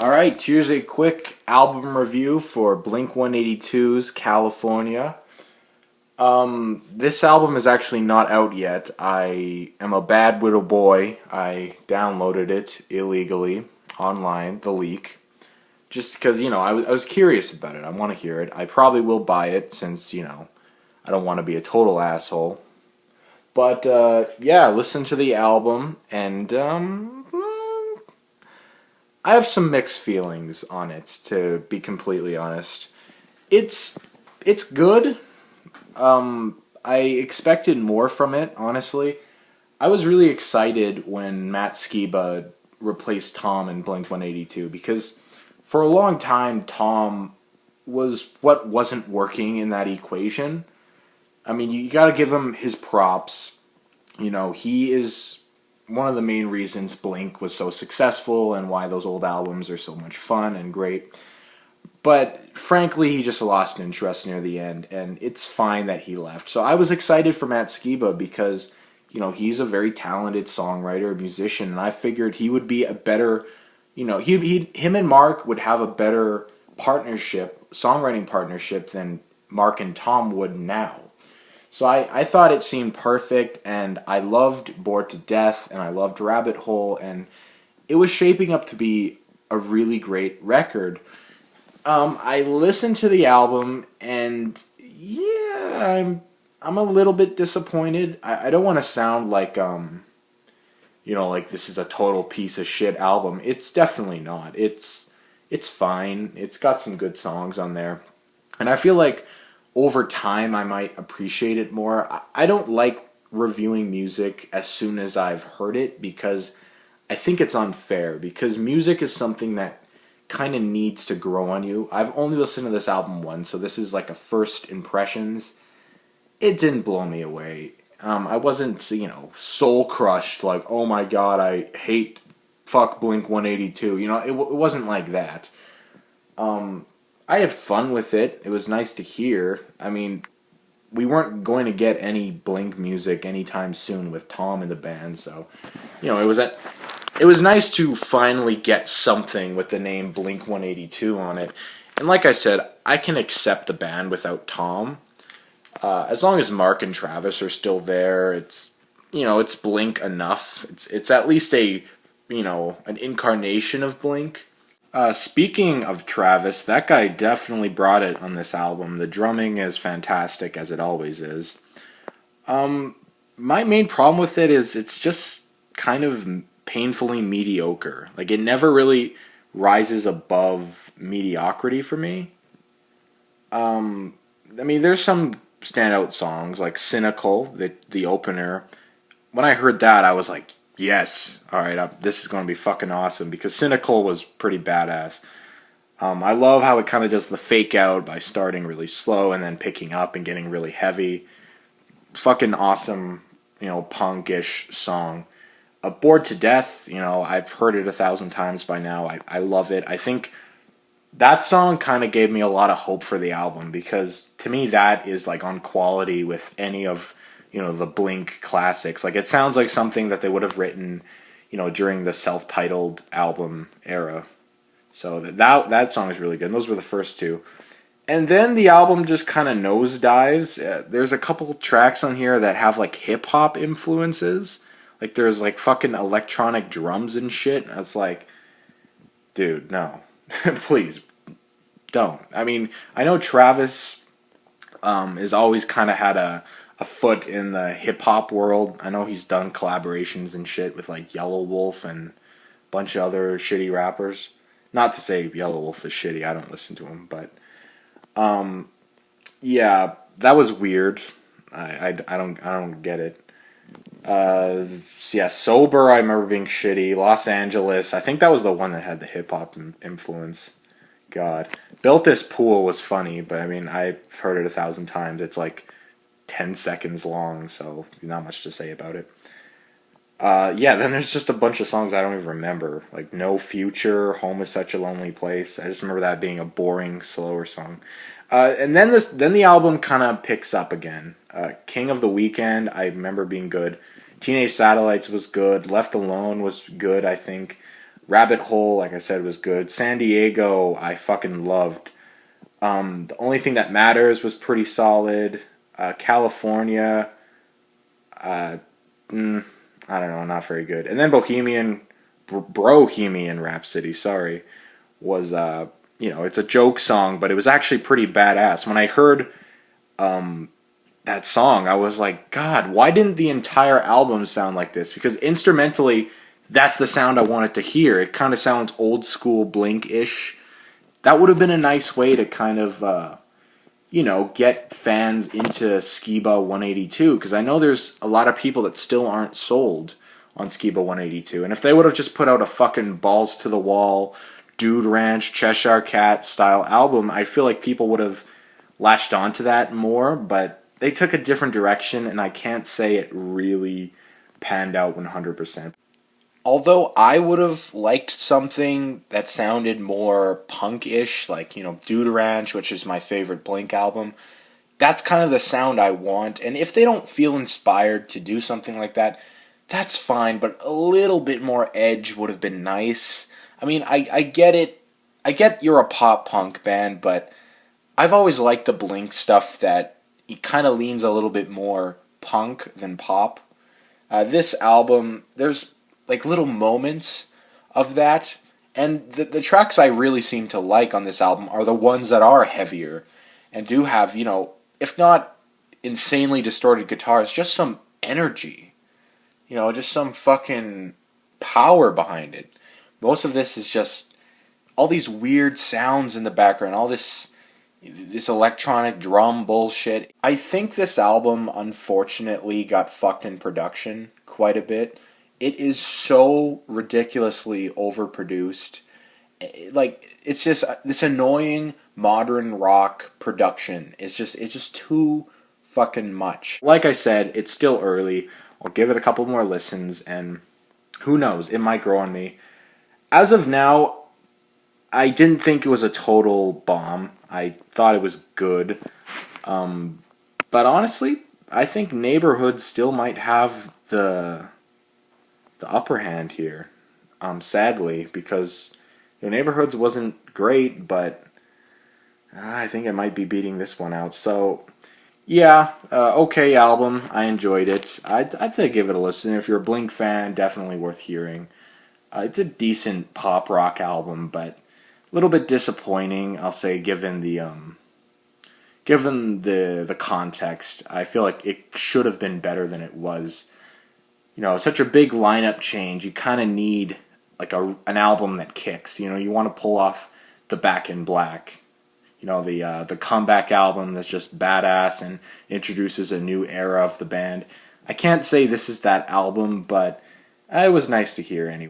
Alright, here's a quick album review for Blink-182's California. This album is actually not out yet. I am a bad little boy. I downloaded it illegally online, the leak. Just because, I was curious about it. I want to hear it. I probably will buy it since, I don't want to be a total asshole. But, yeah, listen to the album and, I have some mixed feelings on it, to be completely honest. It's it's good. I expected more from it, honestly. I was really excited when Matt Skiba replaced Tom in Blink-182 because for a long time Tom was what wasn't working in that equation. I mean, you got to give him his props. He is one of the main reasons Blink was so successful and why those old albums are so much fun and great. But frankly, he just lost interest near the end, and it's fine that he left. So I was excited for Matt Skiba because, he's a very talented songwriter, musician, and I figured he would be a better, him and Mark would have a better partnership, songwriting partnership than Mark and Tom would now. So I thought it seemed perfect, and I loved Bored to Death, and I loved Rabbit Hole, and it was shaping up to be a really great record. I listened to the album, and yeah, I'm a little bit disappointed. I don't want to sound like like this is a total piece of shit album. It's definitely not. It's fine. It's got some good songs on there, and I feel like over time I might appreciate it more. I don't like reviewing music as soon as I've heard it because I think it's unfair because music is something that kind of needs to grow on you. I've only listened to this album once, so this is like a first impressions. It didn't blow me away. I wasn't, soul crushed, like, oh my god, I hate, fuck Blink-182. It wasn't like that. I had fun with it. It was nice to hear. I mean, we weren't going to get any Blink music anytime soon with Tom in the band, so, it was nice to finally get something with the name Blink-182 on it. And like I said, I can accept the band without Tom. As long as Mark and Travis are still there, it's Blink enough. It's at least an incarnation of Blink. Speaking of Travis, that guy definitely brought it on this album. The drumming is fantastic, as it always is. My main problem with it is it's just kind of painfully mediocre. Like, it never really rises above mediocrity for me. There's some standout songs, like Cynical, the opener. When I heard that, I was like, yes, alright, this is going to be fucking awesome, because Cynical was pretty badass. I love how it kind of does the fake out by starting really slow and then picking up and getting really heavy. Fucking awesome, punkish song. Bored to Death, I've heard it 1,000 times by now. I love it. I think that song kind of gave me a lot of hope for the album because to me that is like on quality with any of, the Blink classics. Like, it sounds like something that they would have written, during the self-titled album era. So that song is really good. And those were the first two. And then the album just kind of nosedives. There's a couple tracks on here that have like hip-hop influences. Like, there's, like, fucking electronic drums and shit. And it's like, dude, no. Please, don't. I mean, I know Travis has always kind of had a foot in the hip-hop world. I know he's done collaborations and shit with, like, Yellow Wolf and a bunch of other shitty rappers. Not to say Yellow Wolf is shitty. I don't listen to him. But, yeah, that was weird. I don't get it. Sober, I remember being shitty. Los Angeles, I think that was the one that had the hip-hop influence. God. Built This Pool was funny, but I mean, I've heard it 1,000 times. It's like 10 seconds long, so not much to say about it. Then there's just a bunch of songs I don't even remember. Like No Future, Home is Such a Lonely Place. I just remember that being a boring, slower song. And then the album kind of picks up again. King of the Weekend, I remember being good. Teenage Satellites was good. Left Alone was good, I think. Rabbit Hole, like I said, was good. San Diego, I fucking loved. The Only Thing That Matters was pretty solid. California, uh, I don't know, not very good. And then Brohemian Rhapsody, sorry, was, it's a joke song, but it was actually pretty badass. When I heard that song, I was like, God, why didn't the entire album sound like this? Because instrumentally, that's the sound I wanted to hear. It kind of sounds old school Blink-ish. That would have been a nice way to kind of, get fans into Skiba 182, because I know there's a lot of people that still aren't sold on Skiba 182. And if they would have just put out a fucking balls to the wall, Dude Ranch, Cheshire Cat style album, I feel like people would have latched onto that more, but they took a different direction, and I can't say it really panned out 100%. Although I would have liked something that sounded more punk-ish, like, Dude Ranch, which is my favorite Blink album. That's kind of the sound I want, and if they don't feel inspired to do something like that, that's fine, but a little bit more edge would have been nice. I mean, I get it. I get you're a pop-punk band, but I've always liked the Blink stuff that it kind of leans a little bit more punk than pop. This album, there's like little moments of that, and the tracks I really seem to like on this album are the ones that are heavier and do have, if not insanely distorted guitars, just some energy, just some fucking power behind it. Most of this is just all these weird sounds in the background, all this electronic drum bullshit. I think this album, unfortunately, got fucked in production quite a bit. It is so ridiculously overproduced. It's just this annoying modern rock production. It's just too fucking much. Like I said, it's still early. I'll give it a couple more listens, and who knows, it might grow on me. As of now, I didn't think it was a total bomb. I thought it was good. But honestly, I think Neighborhood still might have the upper hand here. Sadly, because Neighborhoods wasn't great, but I think I might be beating this one out. So, yeah, okay album. I enjoyed it. I'd say give it a listen. If you're a Blink fan, definitely worth hearing. It's a decent pop rock album, but a little bit disappointing, I'll say, given the context. I feel like it should have been better than it was. Such a big lineup change. You kind of need like an album that kicks. You want to pull off the Back in Black. The comeback album that's just badass and introduces a new era of the band. I can't say this is that album, but it was nice to hear anyway.